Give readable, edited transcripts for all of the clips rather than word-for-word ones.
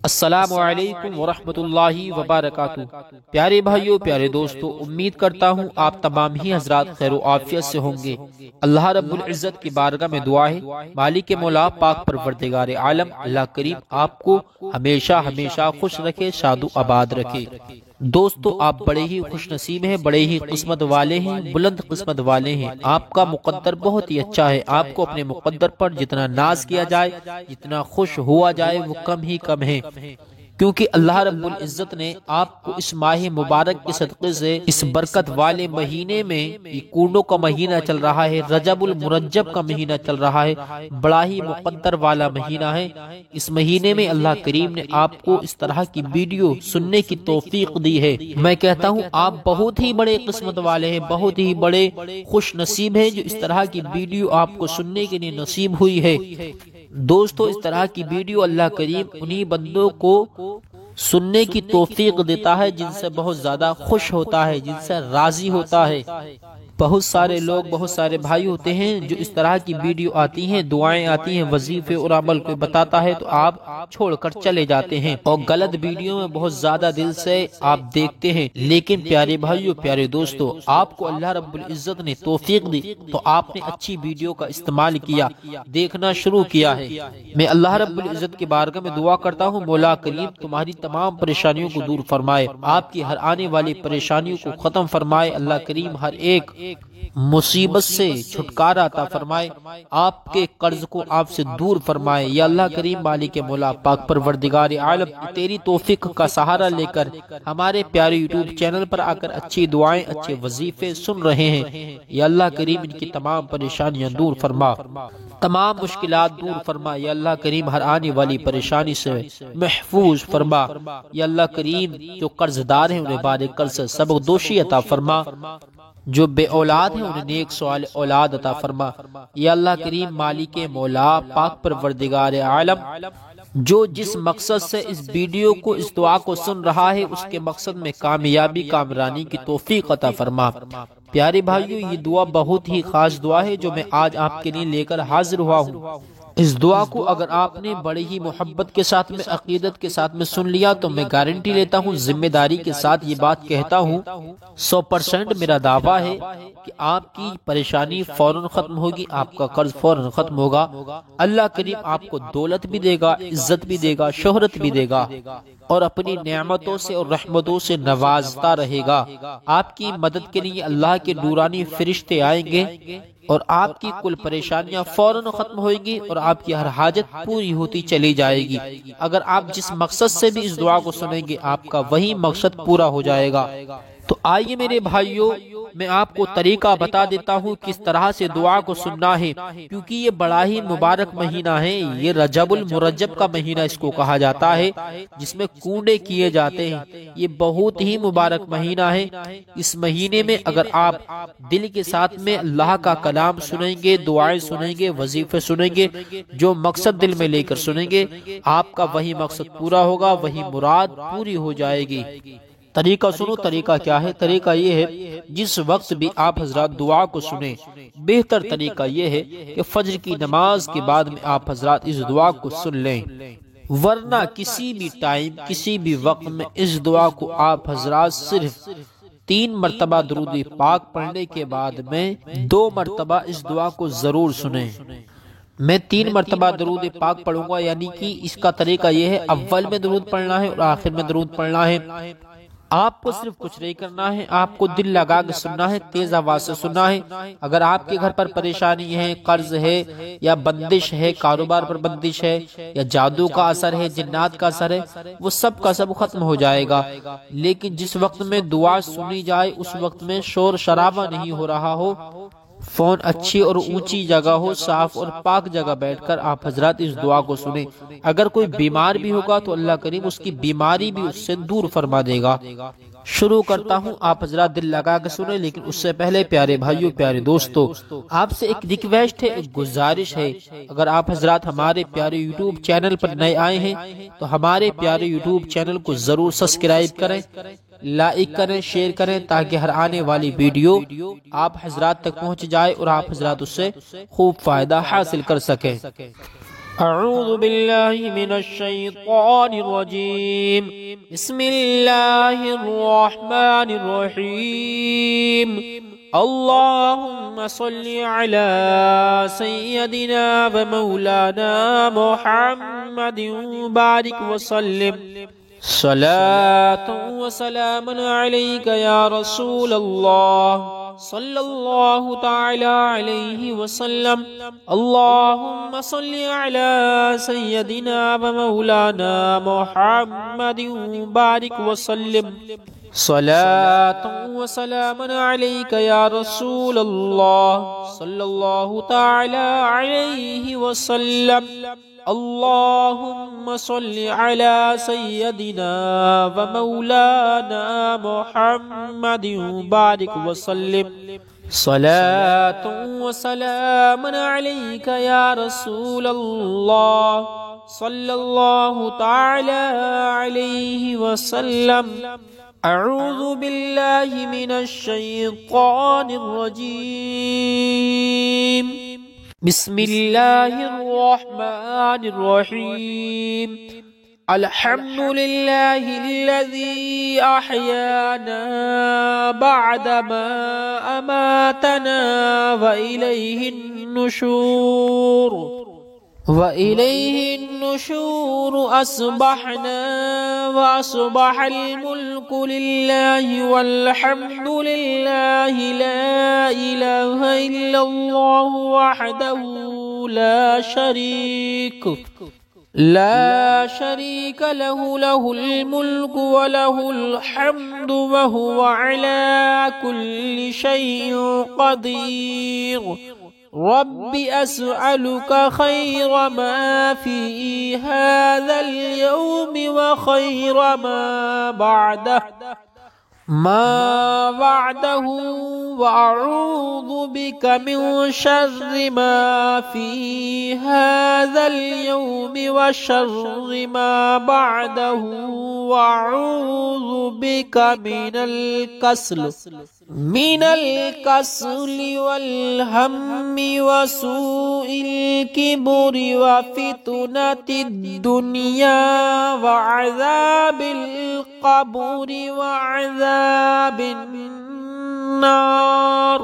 السلام علیکم ورحمۃ اللہ وبرکاتہ۔ پیارے بھائیوں، پیارے دوستو، امید کرتا ہوں آپ تمام ہی حضرات خیر و عافیت سے ہوں گے۔ اللہ رب العزت کی بارگاہ میں دعا ہے، مالک مولا پاک پروردگار عالم اللہ کریم آپ کو ہمیشہ ہمیشہ خوش رکھے، شاد و آباد رکھے۔ دوستو، آپ بڑے ہی خوش نصیب ہیں، بڑے ہی قسمت والے ہیں، بلند قسمت والے ہیں۔ آپ کا مقدر بہت ہی اچھا ہے۔ آپ کو اپنے مقدر پر جتنا ناز کیا جائے، جتنا خوش ہوا جائے، وہ کم ہی کم ہے، کیونکہ اللہ رب العزت نے آپ کو اس ماہ مبارک کے صدقے سے اس برکت والے مہینے میں، یہ کونڈوں کا مہینہ چل رہا ہے، رجب المرجب کا مہینہ چل رہا ہے، بڑا ہی مقدر والا مہینہ ہے۔ اس مہینے میں اللہ کریم نے آپ کو اس طرح کی ویڈیو سننے کی توفیق دی ہے۔ میں کہتا ہوں آپ بہت ہی بڑے قسمت والے ہیں، بہت ہی بڑے خوش نصیب ہیں جو اس طرح کی ویڈیو آپ کو سننے کے لیے نصیب ہوئی ہے۔ دوستو، اس طرح کی ویڈیو اللہ کریم انہی بندوں کو سننے کی توفیق دیتا ہے جن سے بہت زیادہ خوش ہوتا ہے، جن سے راضی ہوتا ہے۔ بہت سارے لوگ، بہت سارے بھائی ہوتے ہیں جو اس طرح کی ویڈیو آتی ہیں، دعائیں آتی ہیں، وظیفے اور عمل کو بتاتا ہے تو آپ چھوڑ کر چلے جاتے ہیں، اور غلط ویڈیو میں بہت زیادہ دل سے آپ دیکھتے ہیں۔ لیکن پیارے بھائیو، پیارے دوستو، آپ کو اللہ رب العزت نے توفیق دی تو آپ نے اچھی ویڈیو کا استعمال کیا، دیکھنا شروع کیا ہے۔ میں اللہ رب العزت کی بارگاہ میں دعا کرتا ہوں، مولا کریم تمہاری تمام پریشانیوں کو دور فرمائے، آپ کی ہر آنے والی پریشانیوں کو ختم فرمائے۔ اللہ کریم ہر ایک مصیبت سے چھٹکارا عطا فرمائے، آپ کے قرض کو آپ سے دور فرمائے۔ یا اللہ کریم مالک مولا پاک پروردگار عالم، تیری توفیق کا سہارا لے کر ہمارے پیارے یوٹیوب چینل پر آ کر اچھی دعائیں، اچھے وظیفے سن رہے ہیں، یا اللہ کریم ان کی تمام پریشانیاں دور فرما، تمام مشکلات دور فرما۔ یا اللہ کریم ہر آنے والی پریشانی سے محفوظ فرما۔ یا اللہ کریم جو قرض دار ہیں انہیں بار قرض سے سبق دوشی عطا فرما، جو بے اولاد ہیں انہیں نیک سوال اولاد عطا فرما۔ یا اللہ کریم مالک مولا پاک پروردگار عالم، جو جس مقصد سے اس ویڈیو کو، اس دعا کو سن رہا ہے، اس کے مقصد میں کامیابی، کامرانی کی توفیق عطا فرما۔ پیارے بھائیو، یہ دعا بہت ہی خاص دعا ہے جو میں آج آپ کے لیے لے کر حاضر ہوا ہوں۔ اس دعا کو اگر آپ نے بڑی ہی محبت کے ساتھ میں، عقیدت کے ساتھ میں سن لیا تو میں گارنٹی لیتا ہوں، ذمہ داری کے ساتھ یہ بات کہتا ہوں، 100% میرا دعویٰ ہے کہ آپ کی پریشانی فوراً ختم ہوگی، آپ کا قرض فوراً ختم ہوگا۔ اللہ کریم آپ کو دولت بھی دے گا، عزت بھی دے گا، شہرت بھی دے گا، اور اپنی نعمتوں سے اور رحمتوں سے نوازتا رہے گا۔ آپ کی مدد کے لیے اللہ کے نورانی فرشتے آئیں گے اور آپ کی کل پریشانیاں فوراً ختم ہوئیں گی، اور آپ کی ہر حاجت پوری ہوتی چلی جائے گی۔ اگر آپ جس مقصد سے بھی اس دعا کو سنیں گے، آپ کا وہی مقصد پورا ہو جائے گا۔ تو آئیے میرے بھائیوں، میں آپ کو طریقہ بتا دیتا ہوں کس طرح سے دعا کو سننا ہے، کیونکہ یہ بڑا ہی مبارک مہینہ ہے۔ یہ رجب المرجب کا مہینہ اس کو کہا جاتا ہے، جس میں کونڈے کیے جاتے ہیں۔ یہ بہت ہی مبارک مہینہ ہے۔ اس مہینے میں اگر آپ دل کے ساتھ میں اللہ کا کلام سنیں گے، دعائیں سنیں گے، وظیفے سنیں گے، جو مقصد دل میں لے کر سنیں گے، آپ کا وہی مقصد پورا ہوگا، وہی مراد پوری ہو جائے گی۔ طریقہ سنو، طریقہ کیا ہے؟ طریقہ یہ ہے، جس وقت بھی آپ حضرات دعا کو سنیں، بہتر طریقہ یہ ہے کہ فجر کی نماز کے بعد میں آپ حضرات اس دعا کو سن لیں، ورنہ کسی بھی ٹائم، کسی بھی وقت میں اس دعا کو آپ حضرات صرف 3 مرتبہ درود پاک پڑھنے کے بعد میں 2 مرتبہ اس دعا کو ضرور سنیں۔ میں 3 مرتبہ درود پاک پڑھوں گا، یعنی کہ اس کا طریقہ یہ ہے، اول میں درود پڑھنا ہے اور آخر میں درود پڑھنا ہے۔ آپ کو صرف کچھ نہیں کرنا ہے، آپ کو دل لگا کے سننا ہے، تیز آواز سے سننا ہے۔ اگر آپ کے گھر پر پریشانی ہے، قرض ہے، یا بندش ہے، کاروبار پر بندش ہے، یا جادو کا اثر ہے، جنات کا اثر ہے، وہ سب کا سب ختم ہو جائے گا۔ لیکن جس وقت میں دعا سنی جائے، اس وقت میں شور شرابہ نہیں ہو رہا ہو، فون اچھی اور اونچی جگہ ہو، صاف اور پاک جگہ بیٹھ کر آپ حضرات اس دعا کو سنیں۔ اگر کوئی بیمار بھی ہوگا تو اللہ کریم اس کی بیماری بھی اس سے دور فرما دے گا۔ شروع کرتا ہوں، آپ حضرات دل لگا کے سنیں، لیکن اس سے پہلے پیارے بھائیوں، پیارے دوستو، آپ سے ایک ریکویسٹ ہے، ایک گزارش ہے۔ اگر آپ حضرات ہمارے پیارے یوٹیوب چینل پر نئے آئے ہیں تو ہمارے پیارے یوٹیوب چینل کو ضرور سبسکرائب کریں، لائک کریں، شیئر کریں، تاکہ ہر آنے والی ویڈیو آپ حضرات تک پہنچ جائے اور آپ حضرات اس سے خوب فائدہ حاصل کر سکیں۔ أعوذ بالله من الشيطان الرجيم. بسم الله الرحمن الرحيم. اللهم صل على سيدنا ومولانا محمد وبارك وسلم. صلاة وسلام عليك يا رسول الله صلى الله تعالى عليه وسلم. اللهم صل على سيدنا ومولانا محمد وبارك وسلم. صلاة وسلام عليك يا رسول الله صلى الله تعالى عليه وسلم. اللهم صل على سيدنا ومولانا محمد وبارك وسلم. صلاة وسلام عليك يا رسول الله صلى الله تعالى عليه وسلم. أعوذ بالله من الشيطان الرجيم. بسم الله الرحمن الرحيم. الحمد لله الذي أحيانا بعدما أماتنا وإليه النشور. وإليه النشور. أصبحنا وأصبح الملك لله والحمد لله. لا إله إلا الله وحده لا شريك له. له الملك وله الحمد وهو على كل شيء قدير. رب أسألك خير ما في هذا اليوم وخير ما بعده وأعوذ بك من شر ما في هذا اليوم وشر ما بعده وأعوذ بك من الكسل والهم وسوء الكبر وفتنة الدنيا وعذاب القبر وعذاب النار.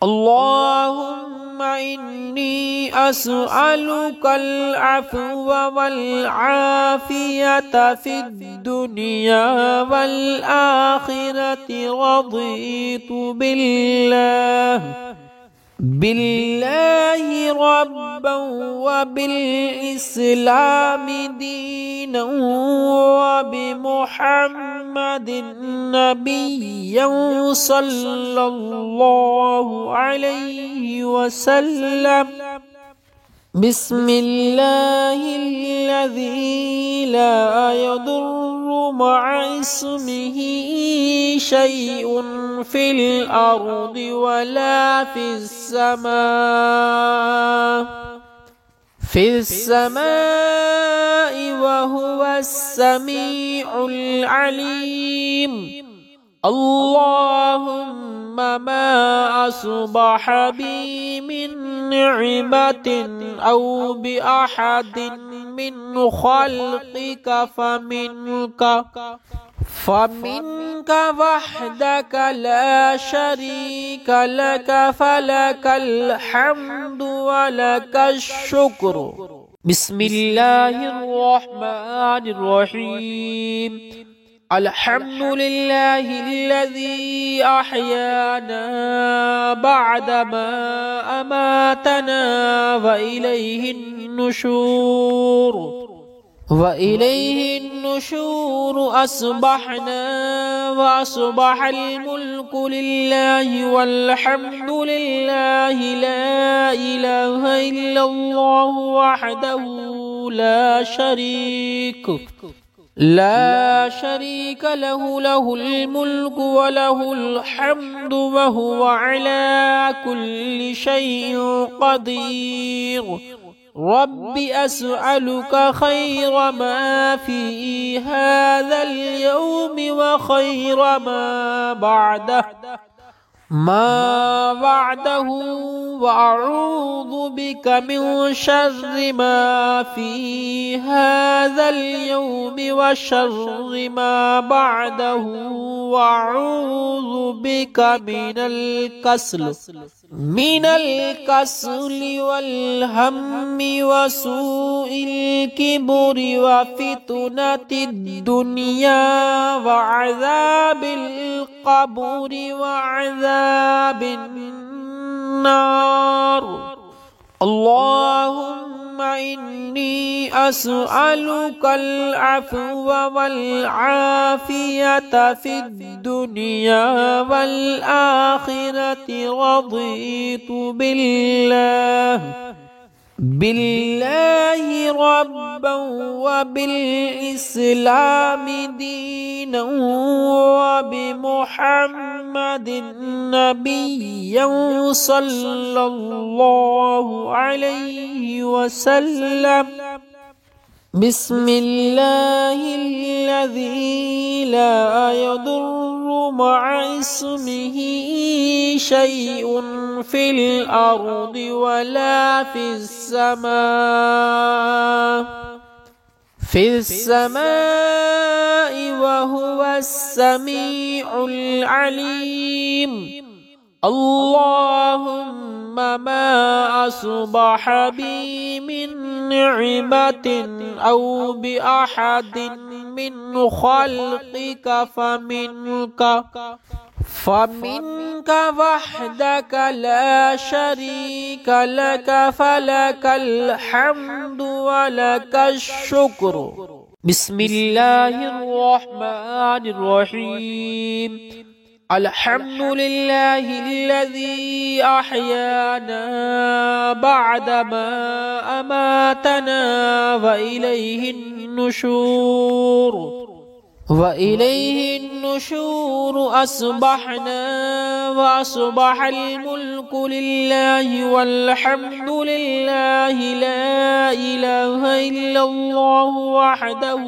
اللهم إني أسألك العفو والعافية في الدنيا والآخرة. رضيت بالله ربا وبالإسلام دينا وبمحمد نبيا صلى الله عليه وسلم. بسم الله الذي لا يضر مع اسمه شيء في الأرض ولا في السماء وهو السميع العليم. اللهم ما أصبح بي من نعمة أو بأحد من خلقك فمنك وحدك لا شريك لك. فلك الحمد ولك الشكر. بسم الله الرحمن الرحيم. الحمد لله الذي أحيانا بعدما أماتنا وإليه النشور. أصبحنا وأصبح الملك لله والحمد لله. لا إله إلا الله وحده لا شريك له. له الملك وله الحمد وهو على كل شيء قدير. رب أسألك خير ما في هذا اليوم وخير ما بعده ما وعده وأعوذ بك من شر ما في هذا اليوم وشر ما بعده وأعوذ بك من الكسل والهم وسوء الكبر وفتنة الدنيا وعذاب القبر وعذاب النار. اللهم إني أسألك العفو والعافية في الدنيا والآخرة. رضيت بالله ربا وبالإسلام دينا وبمحمد نبيا صلى الله عليه وسلم. بسم الله الذي لا يضر مع اسمه شيء في الأرض ولا في السماء وهو السميع العليم. اللهم ما أصبح بي من نعمة أو بأحد من خلقك فمنك وحدك لا شريك لك، فلك الحمد ولك الشكر. بسم الله الرحمن الرحيم. الحمد لله الذي أحيانا بعدما أماتنا وإليه النشور. أصبحنا وأصبح الملك لله والحمد لله. لا إله إلا الله وحده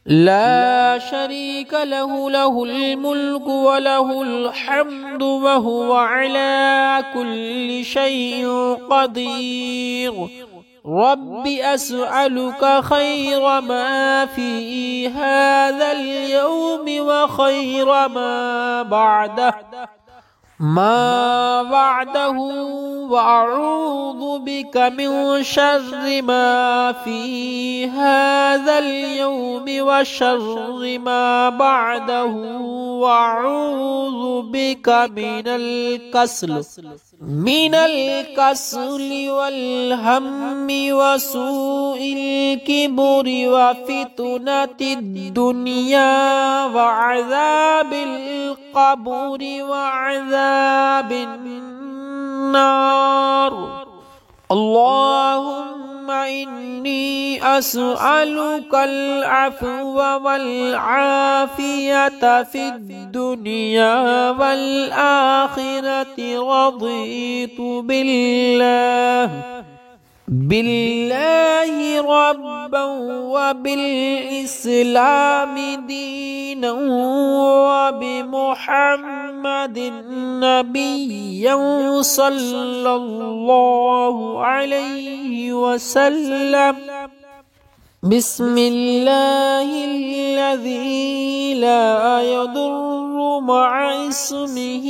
لا شريك له، له الملك وله الحمد وهو على كل شيء قدير. رب أسألك خير ما في هذا اليوم وخير ما بعده وأعوذ بك من شر ما في هذا اليوم وشر ما بعده وأعوذ بك من الكسل والهم وسوء الكبر وفتنة الدنيا وعذاب القبر وعذاب النار. اللهم إني أسألك العفو والعافية في الدنيا والآخرة. رضيت بالله ربا وبالإسلام دينا وبمحمد نبيا صلى الله عليه وسلم. بسم الله الذي لا يضر مع اسمه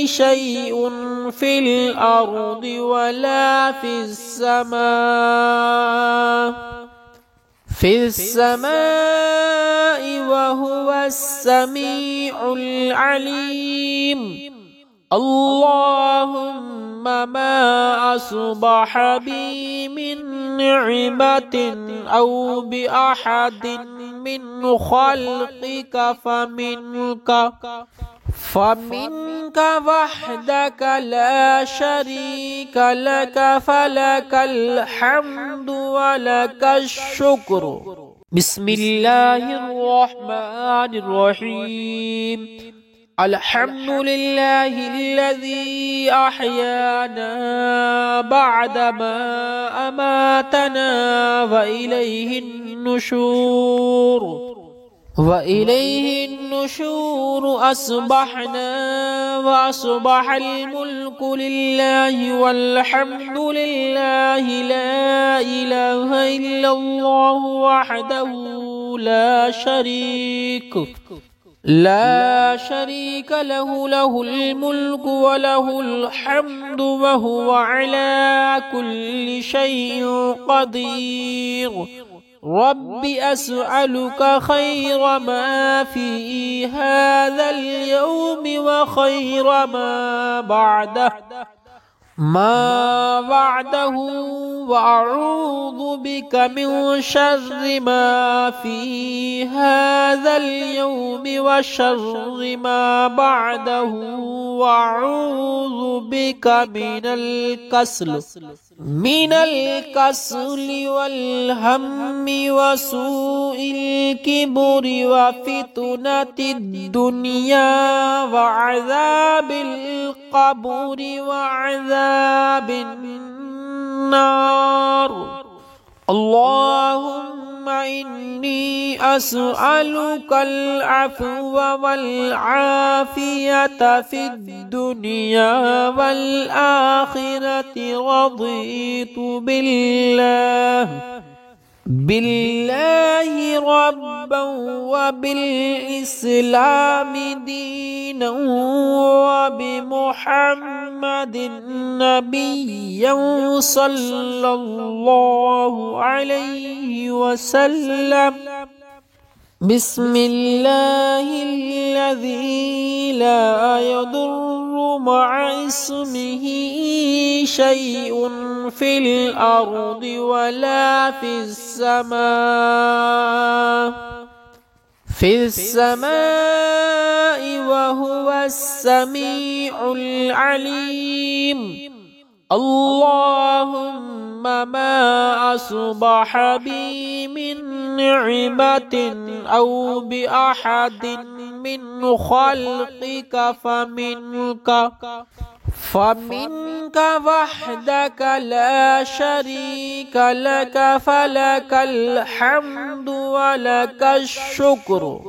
شيء في الأرض ولا في السماء وهو السميع العليم. اللهم ما أصبح بي من نعمة أو بأحد من خلقك فمنك وحدك لا شريك لك، فلك الحمد ولك الشكر. بسم الله الرحمن الرحيم. الحمد لله الذي أحيانا بعدما أماتنا وإليه النشور. وإليه النشور أصبحنا وأصبح الملك لله والحمد لله لا إله إلا الله وحده لا شريك له له الملك وله الحمد وهو على كل شيء قدير رب أسألك خير ما في هذا اليوم وخير ما بعده وأعوذ بك من شر ما في هذا اليوم وشر ما بعده وأعوذ بك من الكسل والهم وسوء الكبر وفتنة الدنيا وعذاب القبر وعذاب النار اللهم إني أسألك العفو والعافية في الدنيا والآخرة رضيت بالله ربا وبالإسلام دينا وبمحمد نبيا صلى الله عليه وسلم بسم الله الذي لا يضر مع اسمه شيء في الأرض ولا في السماء وهو السميع العليم اللهم ما أصبح بي من نعمة أو بأحد من خلقك فمنك وحدك لا شريك لك فلك الحمد ولك الشكر